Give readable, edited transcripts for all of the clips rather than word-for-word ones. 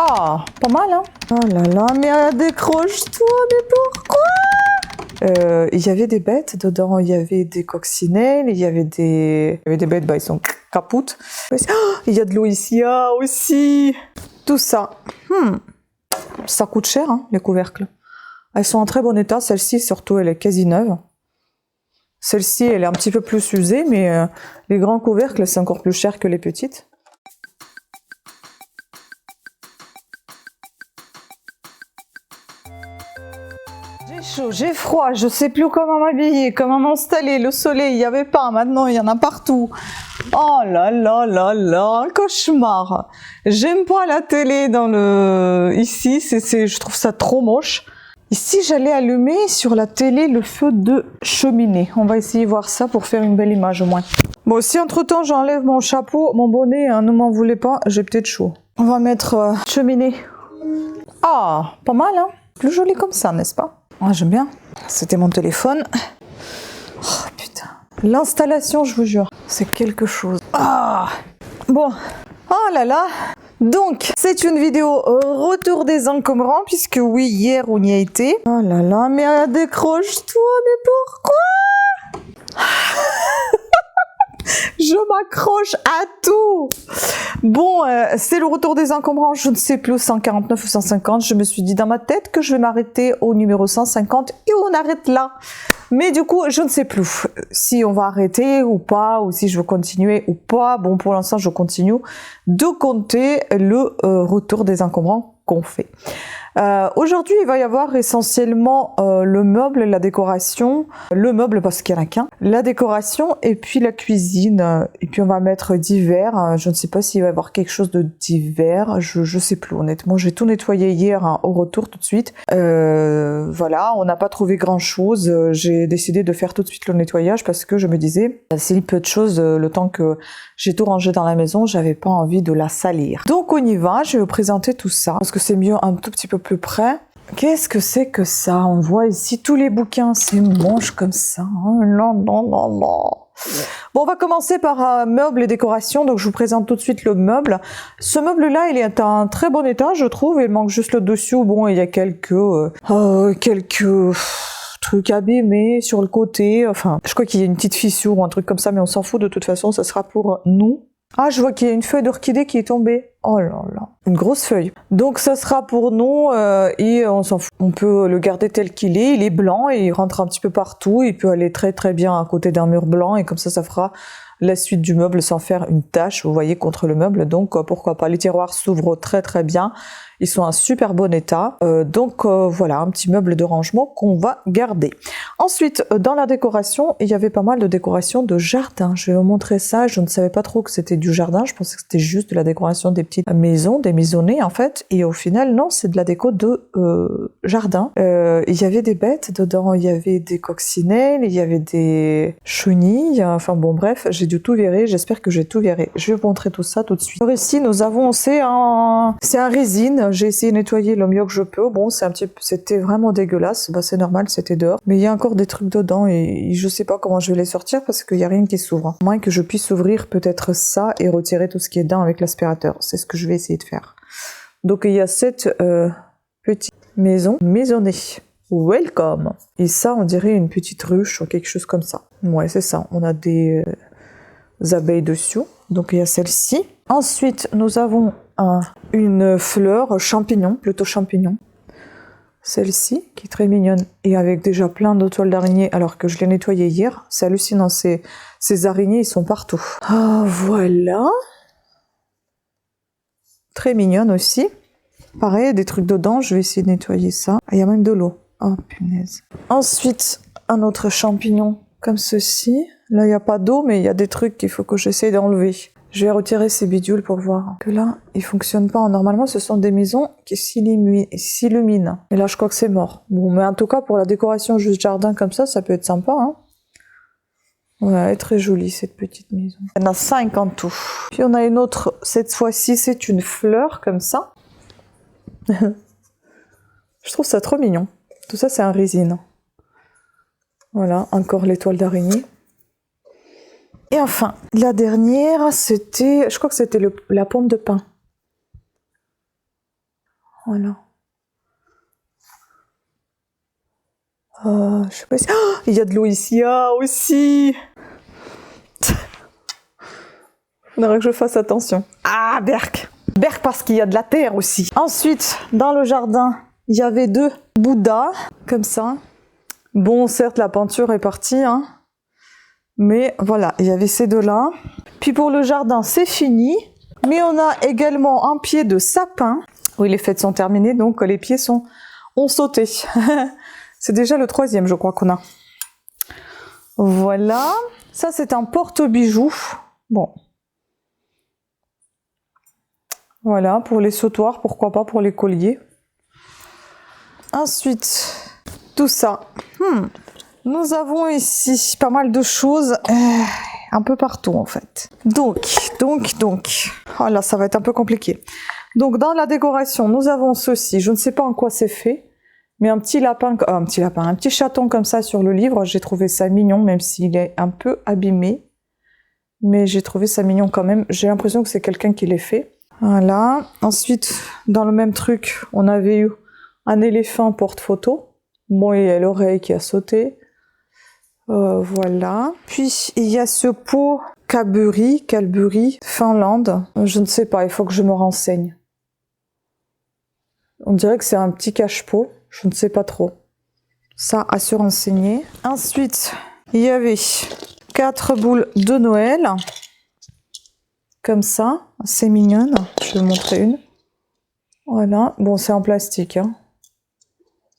Ah, pas mal, hein? Oh là là, mais décroche-toi, mais pourquoi? Il y avait des bêtes dedans, il y avait des coccinelles, il y avait des bêtes, bah ils sont capoutes. Oh, il y a de l'eau ici, ah aussi. Tout ça. Ça coûte cher, hein, les couvercles. Elles sont en très bon état, celle-ci surtout, elle est quasi neuve. Celle-ci, elle est un petit peu plus usée, mais les grands couvercles, c'est encore plus cher que les petites. J'ai chaud, j'ai froid, je sais plus comment m'habiller, comment m'installer, le soleil, il n'y avait pas, maintenant il y en a partout. Oh là là là là, un cauchemar. J'aime pas la télé dans le... Ici, je trouve ça trop moche. Ici, j'allais allumer sur la télé le feu de cheminée. On va essayer de voir ça pour faire une belle image au moins. Bon, si entre-temps j'enlève mon chapeau, mon bonnet, hein, ne m'en voulez pas, j'ai peut-être chaud. On va mettre cheminée. Ah, pas mal, hein? Plus joli comme ça, n'est-ce pas? Ah, j'aime bien. C'était mon téléphone. Oh, putain. L'installation, je vous jure, c'est quelque chose. Ah! Bon. Oh là là. Donc, c'est une vidéo retour des encombrants, puisque oui, hier, on y a été. Oh là là, mais décroche-toi, mais pourquoi? Je m'accroche à tout. Bon, c'est le retour des encombrants, je ne sais plus, 149 ou 150. Je me suis dit dans ma tête que je vais m'arrêter au numéro 150 et on arrête là. Mais du coup, je ne sais plus si on va arrêter ou pas, ou si je veux continuer ou pas. Bon, pour l'instant, je continue de compter le retour des encombrants qu'on fait. Aujourd'hui, il va y avoir essentiellement le meuble, la décoration, le meuble parce qu'il n'y en a qu'un, la décoration et puis la cuisine. Et puis on va mettre divers. Je ne sais pas s'il va y avoir quelque chose de divers. Je sais plus honnêtement. J'ai tout nettoyé hier hein, au retour tout de suite. Voilà, on n'a pas trouvé grand chose. J'ai décidé de faire tout de suite le nettoyage parce que je me disais, c'est peu de choses le temps que j'ai tout rangé dans la maison, j'avais pas envie de la salir. Donc on y va. Je vais vous présenter tout ça parce que c'est mieux un tout petit peu plus près. Qu'est-ce que c'est que ça? On voit ici tous les bouquins, c'est moche comme ça. Oh non, non, non, non. Bon, on va commencer par meubles et décorations. Donc, je vous présente tout de suite le meuble. Ce meuble-là, il est en très bon état, je trouve. Il manque juste le dessus. Bon, il y a quelques trucs abîmés sur le côté. Enfin, je crois qu'il y a une petite fissure ou un truc comme ça, mais on s'en fout. De toute façon, ça sera pour nous. Ah, je vois qu'il y a une feuille d'orchidée qui est tombée. Oh là là, une grosse feuille. Donc ça sera pour nous et on s'en fout. On peut le garder tel qu'il est. Il est blanc et il rentre un petit peu partout. Il peut aller très très bien à côté d'un mur blanc et comme ça fera la suite du meuble sans faire une tache, vous voyez, contre le meuble. Donc pourquoi pas. Les tiroirs s'ouvrent très très bien. Ils sont en super bon état. Donc voilà, un petit meuble de rangement qu'on va garder. Ensuite, dans la décoration, il y avait pas mal de décorations de jardin. Je vais vous montrer ça. Je ne savais pas trop que c'était du jardin. Je pensais que c'était juste de la décoration des petites maisons, des maisonnées en fait. Et au final, non, c'est de la déco de jardin. Il y avait des bêtes dedans. Il y avait des coccinelles, il y avait des chenilles. Enfin bon, bref, j'ai dû tout virer. J'espère que j'ai tout viré. Je vais vous montrer tout ça tout de suite. Alors ici, nous avons, c'est un résine. J'ai essayé de nettoyer le mieux que je peux. Bon, c'était vraiment dégueulasse. Bah, c'est normal, c'était dehors. Mais il y a encore des trucs dedans et je sais pas comment je vais les sortir parce qu'il y a rien qui s'ouvre. À moins que je puisse ouvrir peut-être ça et retirer tout ce qui est dedans avec l'aspirateur. C'est ce que je vais essayer de faire. Donc il y a cette petite maison maisonnée. Welcome. Et ça, on dirait une petite ruche ou quelque chose comme ça. Ouais, c'est ça. On a des abeilles dessus. Donc il y a celle-ci. Ensuite, nous avons une fleur champignon, plutôt champignon. Celle-ci, qui est très mignonne, et avec déjà plein de toiles d'araignée, alors que je l'ai nettoyée hier. C'est hallucinant, ces araignées, ils sont partout. Ah, voilà. Très mignonne aussi. Pareil, des trucs dedans, je vais essayer de nettoyer ça. Ah, il y a même de l'eau. Oh, punaise. Ensuite, un autre champignon, comme ceci. Là, il n'y a pas d'eau, mais il y a des trucs qu'il faut que j'essaie d'enlever. Je vais retirer ces bidules pour voir que là, ils fonctionnent pas. Normalement, ce sont des maisons qui s'illuminent. Et là, je crois que c'est mort. Bon, mais en tout cas, pour la décoration juste jardin comme ça peut être sympa, hein. Ouais, elle est très jolie, cette petite maison. Il y en a 5 en tout. Puis on a une autre, cette fois-ci, c'est une fleur comme ça. Je trouve ça trop mignon. Tout ça, c'est un résine. Voilà, encore l'étoile d'araignée. Et enfin, la dernière, c'était, je crois que c'était la pomme de pin. Voilà. Je sais pas si... Oh, il y a de l'eau ici. Ah, aussi. Faudrait que je fasse attention. Ah, berk. Berk parce qu'il y a de la terre aussi. Ensuite, dans le jardin, il y avait 2 Bouddhas, comme ça. Bon, certes, la peinture est partie, hein. Mais voilà, il y avait ces 2-là. Puis pour le jardin, c'est fini. Mais on a également un pied de sapin. Oui, les fêtes sont terminées, donc les pieds ont sauté. C'est déjà le 3e, je crois qu'on a. Voilà. Ça, c'est un porte-bijoux. Bon. Voilà, pour les sautoirs, pourquoi pas pour les colliers. Ensuite, tout ça. Nous avons ici pas mal de choses. Un peu partout, en fait. Donc. Oh là, ça va être un peu compliqué. Donc, dans la décoration, nous avons ceci. Je ne sais pas en quoi c'est fait. Mais un petit chaton comme ça sur le livre, j'ai trouvé ça mignon, même s'il est un peu abîmé. Mais j'ai trouvé ça mignon quand même. J'ai l'impression que c'est quelqu'un qui l'a fait. Voilà. Ensuite, dans le même truc, on avait eu un éléphant porte-photo. Bon, il y a l'oreille qui a sauté. Voilà. Puis, il y a ce pot Calbury, Finlande. Je ne sais pas, il faut que je me renseigne. On dirait que c'est un petit cache-pot. Je ne sais pas trop. Ça, à se renseigner. Ensuite, il y avait 4 boules de Noël. Comme ça. C'est mignonne. Je vais vous montrer une. Voilà. Bon, c'est en plastique, hein.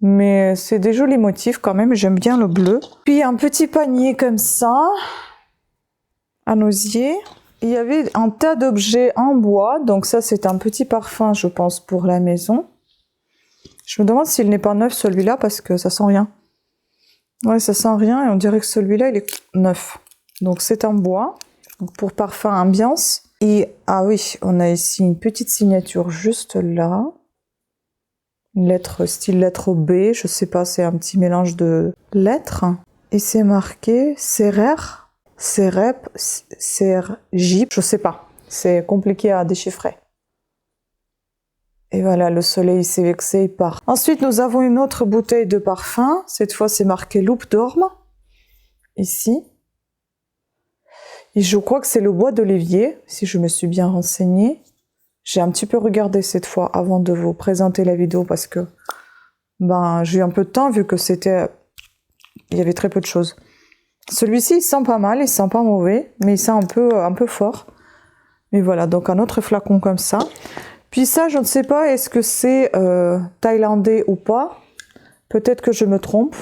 Mais c'est des jolis motifs quand même. J'aime bien le bleu. Puis, un petit panier comme ça. Un osier. Il y avait un tas d'objets en bois. Donc ça, c'est un petit parfum, je pense, pour la maison. Je me demande s'il n'est pas neuf celui-là parce que ça sent rien. Ouais, ça sent rien et on dirait que celui-là il est neuf. Donc c'est en bois. Donc, pour parfum ambiance. Et ah oui, on a ici une petite signature juste là. Une lettre style lettre B, je sais pas, c'est un petit mélange de lettres. Et c'est marqué Cerep, Cerjip, je sais pas. C'est compliqué à déchiffrer. Et voilà, le soleil s'est vexé, il part. Ensuite, nous avons une autre bouteille de parfum. Cette fois, c'est marqué Loupe d'Orme. Ici. Et je crois que c'est le bois d'olivier, si je me suis bien renseignée. J'ai un petit peu regardé cette fois avant de vous présenter la vidéo parce que j'ai eu un peu de temps vu que il y avait très peu de choses. Celui-ci, il sent pas mal, il sent pas mauvais, mais il sent un peu fort. Mais voilà, donc un autre flacon comme ça. Puis ça, je ne sais pas, est-ce que c'est thaïlandais ou pas? Peut-être que je me trompe.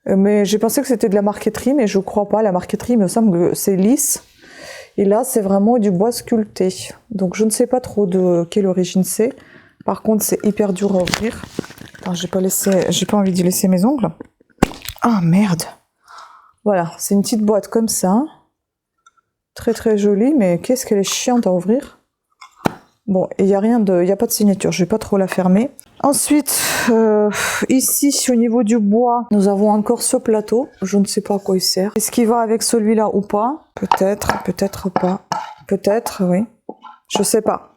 Mais j'ai pensé que c'était de la marqueterie, mais je crois pas. La marqueterie, il me semble que c'est lisse. Et là, c'est vraiment du bois sculpté. Donc, je ne sais pas trop de quelle origine c'est. Par contre, c'est hyper dur à ouvrir. Attends, j'ai pas envie d'y laisser mes ongles. Ah, merde. Voilà, c'est une petite boîte comme ça. Très, très jolie, mais qu'est-ce qu'elle est chiante à ouvrir. Bon, il n'y a pas de signature, je vais pas trop la fermer. Ensuite, ici, au niveau du bois, nous avons encore ce plateau. Je ne sais pas à quoi il sert. Est-ce qu'il va avec celui-là ou pas? Peut-être, peut-être pas. Peut-être, oui. Je sais pas.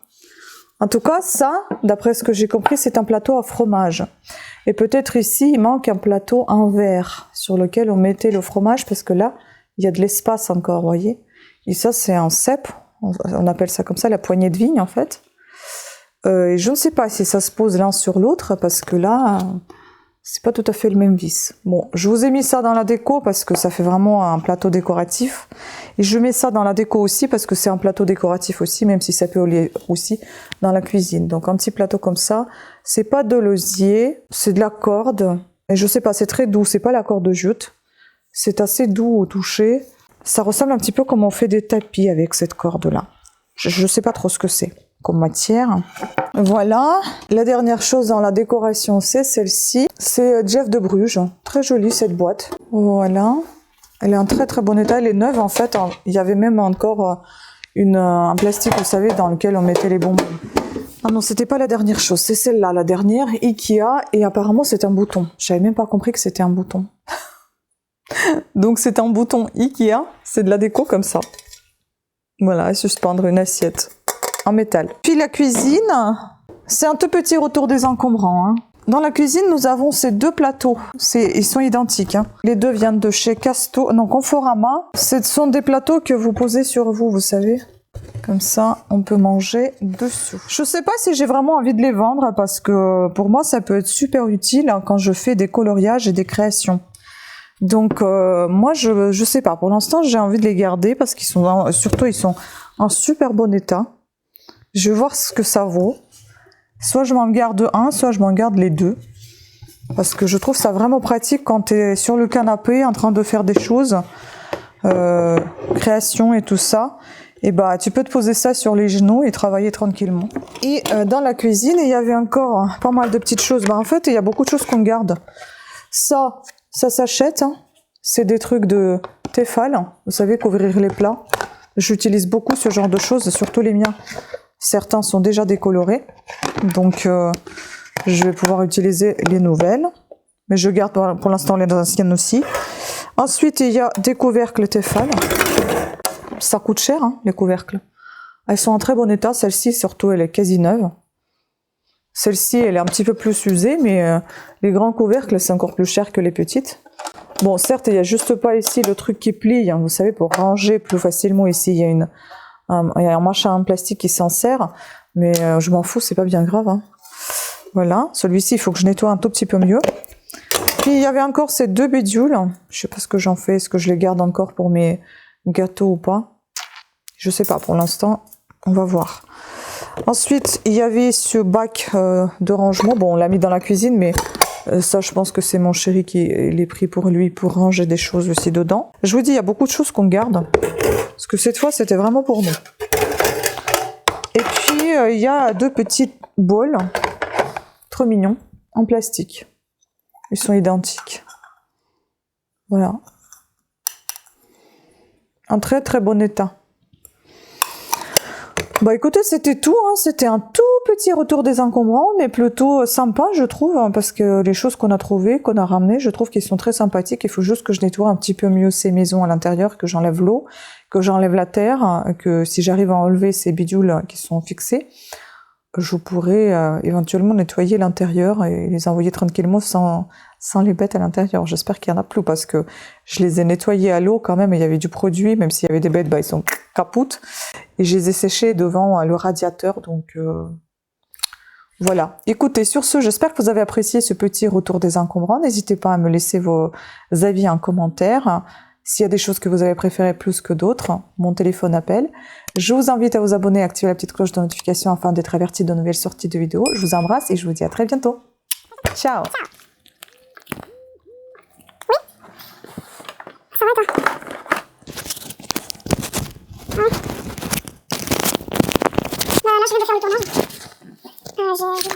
En tout cas, ça, d'après ce que j'ai compris, c'est un plateau à fromage. Et peut-être ici, il manque un plateau en verre sur lequel on mettait le fromage parce que là, il y a de l'espace encore, vous voyez. Et ça, c'est un cep. On appelle ça comme ça, la poignée de vigne en fait. Et je ne sais pas si ça se pose l'un sur l'autre parce que là, c'est pas tout à fait le même vis. Bon, je vous ai mis ça dans la déco parce que ça fait vraiment un plateau décoratif. Et je mets ça dans la déco aussi parce que c'est un plateau décoratif aussi, même si ça peut aller aussi dans la cuisine. Donc un petit plateau comme ça, c'est pas de l'osier, c'est de la corde. Et je sais pas, c'est très doux, c'est pas la corde de jute. C'est assez doux au toucher. Ça ressemble un petit peu comme on fait des tapis avec cette corde-là. Je ne sais pas trop ce que c'est comme matière. Voilà. La dernière chose dans la décoration, c'est celle-ci. C'est Jeff de Bruges. Très jolie cette boîte. Voilà. Elle est en très très bon état. Elle est neuve en fait. Il y avait même encore un plastique, vous savez, dans lequel on mettait les bonbons. Ah non, c'était pas la dernière chose. C'est celle-là, la dernière. Ikea. Et apparemment, c'est un bouton. J'avais même pas compris que c'était un bouton. Donc c'est un bouton Ikea, c'est de la déco comme ça. Voilà, à suspendre une assiette en métal. Puis la cuisine, C'est un tout petit retour des encombrants. Hein. Dans la cuisine, nous avons ces deux plateaux. Ils sont identiques. Hein. Les deux viennent de chez Casto, non, Conforama. Ce sont des plateaux que vous posez sur vous, vous savez. Comme ça, on peut manger dessous. Je sais pas si j'ai vraiment envie de les vendre parce que pour moi, ça peut être super utile hein, quand je fais des coloriages et des créations. Donc, moi, je sais pas. Pour l'instant, j'ai envie de les garder parce qu'ils sont, surtout, ils sont en super bon état. Je vais voir ce que ça vaut. Soit je m'en garde un, soit je m'en garde les deux. Parce que je trouve ça vraiment pratique quand tu es sur le canapé en train de faire des choses, création et tout ça. Et bah, tu peux te poser ça sur les genoux et travailler tranquillement. Et dans la cuisine, il y avait encore pas mal de petites choses. Bah, en fait, il y a beaucoup de choses qu'on garde. Ça s'achète. Hein. C'est des trucs de Tefal. Vous savez, couvrir les plats. J'utilise beaucoup ce genre de choses, surtout les miens. Certains sont déjà décolorés, donc je vais pouvoir utiliser les nouvelles. Mais je garde pour l'instant les anciennes aussi. Ensuite, il y a des couvercles Tefal. Ça coûte cher, hein, les couvercles. Elles sont en très bon état. Celle-ci, surtout, elle est quasi neuve. Celle-ci, elle est un petit peu plus usée, mais les grands couvercles, c'est encore plus cher que les petites. Bon, certes, il n'y a juste pas ici le truc qui plie. Hein, vous savez, pour ranger plus facilement, ici, il y a un machin en plastique qui s'en sert, mais je m'en fous, c'est pas bien grave. Hein. Voilà, celui-ci, il faut que je nettoie un tout petit peu mieux. Puis il y avait encore ces deux bidules. Je sais pas ce que j'en fais, est-ce que je les garde encore pour mes gâteaux ou pas? Je sais pas, pour l'instant, on va voir. Ensuite, il y avait ce bac de rangement. Bon, on l'a mis dans la cuisine, mais ça, je pense que c'est mon chéri qui l'ait pris pour lui, pour ranger des choses aussi dedans. Je vous dis, il y a beaucoup de choses qu'on garde. Parce que cette fois, c'était vraiment pour nous. Et puis, il y a deux petites bols, trop mignons, en plastique. Ils sont identiques. Voilà. En très très bon état. Bah écoutez, c'était tout. Hein. C'était un tout petit retour des encombrants, mais plutôt sympa, je trouve, hein, parce que les choses qu'on a trouvées, qu'on a ramenées, je trouve qu'ils sont très sympathiques. Il faut juste que je nettoie un petit peu mieux ces maisons à l'intérieur, que j'enlève l'eau, que j'enlève la terre, que si j'arrive à enlever ces bidules qui sont fixés, je pourrais éventuellement nettoyer l'intérieur et les envoyer tranquillement sans les bêtes à l'intérieur. J'espère qu'il y en a plus parce que je les ai nettoyés à l'eau quand même et il y avait du produit, même s'il y avait des bêtes, bah, ils sont capoutes. Et je les ai séchés devant le radiateur, donc voilà. Écoutez, sur ce, j'espère que vous avez apprécié ce petit retour des encombrants. N'hésitez pas à me laisser vos avis en commentaire. S'il y a des choses que vous avez préférées plus que d'autres, mon téléphone appelle. Je vous invite à vous abonner et activer la petite cloche de notification afin d'être averti de nouvelles sorties de vidéos. Je vous embrasse et je vous dis à très bientôt. Ciao. Ça va toi? Là je viens de faire le tournage. J'ai